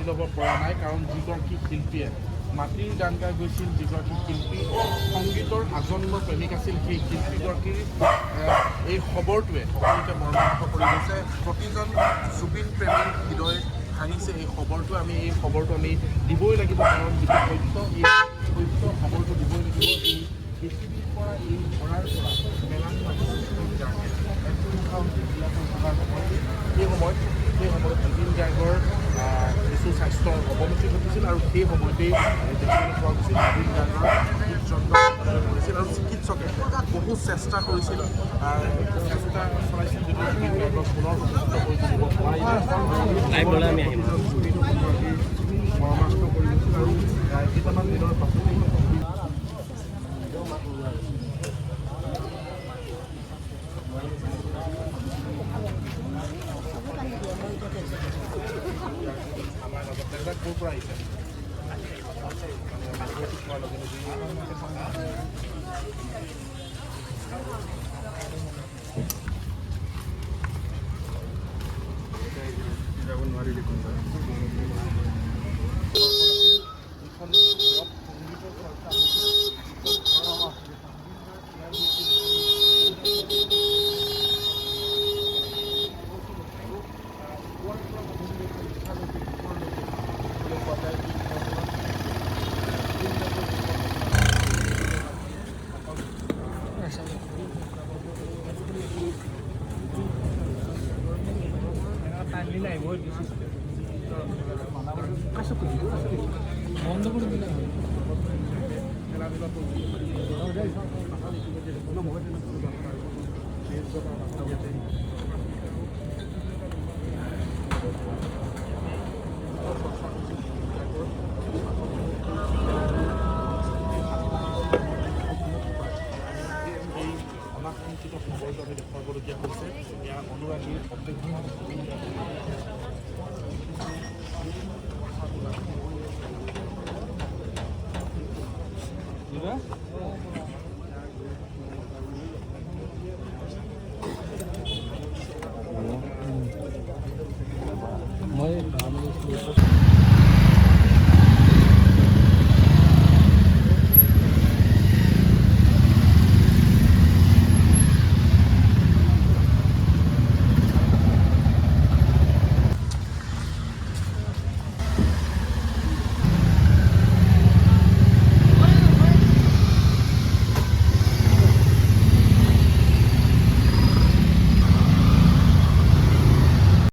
ল'ব পৰা নাই কাৰণ যিগৰাকী শিল্পীয়ে মাটিৰ গান গাই গৈছিল, যিগৰাকী শিল্পী সংগীতৰ আজন্ম প্ৰেমিক আছিল, সেই শিল্পীগৰাকীৰ এই খবৰটোৱে সকলোকে মৰ্মাহত কৰি গৈছে। প্ৰতিজন জুবিন প্ৰেমীৰ হৃদয় ভাঙিছে এই খবৰটো। এই খবৰটো আমি দিবই লাগিব কাৰণ যিটো সত্য, এই সত্য খবৰটো দিবই লাগিব। এই পৃথিৱীৰ পৰা এই ধৰাৰ পৰা সেই সময়ত জুবিন গাৰ্গৰ কিছু স্বাস্থ্যৰ অৱনতি ঘটিছিল আৰু সেই সময়তেই দেখিবলৈ পোৱা গৈছিল জুবিন গাৰ্গৰ হৃদযন্ত্ৰ হৈছিল আৰু চিকিৎসকে বহু চেষ্টা কৰিছিল, চেষ্টা চলাইছিল যদিও জুবিন গাৰ্গক পুনৰ সুস্থ কৰি তুলিব নোৱাৰিলে। মৰ্মাস্ত কৰি গৈছিল আৰু কেইটামান দিনৰ পাছতেই আমাৰ লগত ক'ৰ পৰা আহিছে যাব নোৱাৰি দেখোন বন্ধ কৰে দিলে খেলাধুলা অনাকাংক্ষিত খবৰটো আমি দেখুৱাবলগীয়া হৈছে। ইয়াৰ অনুৰাগীৰ অপেক্ষা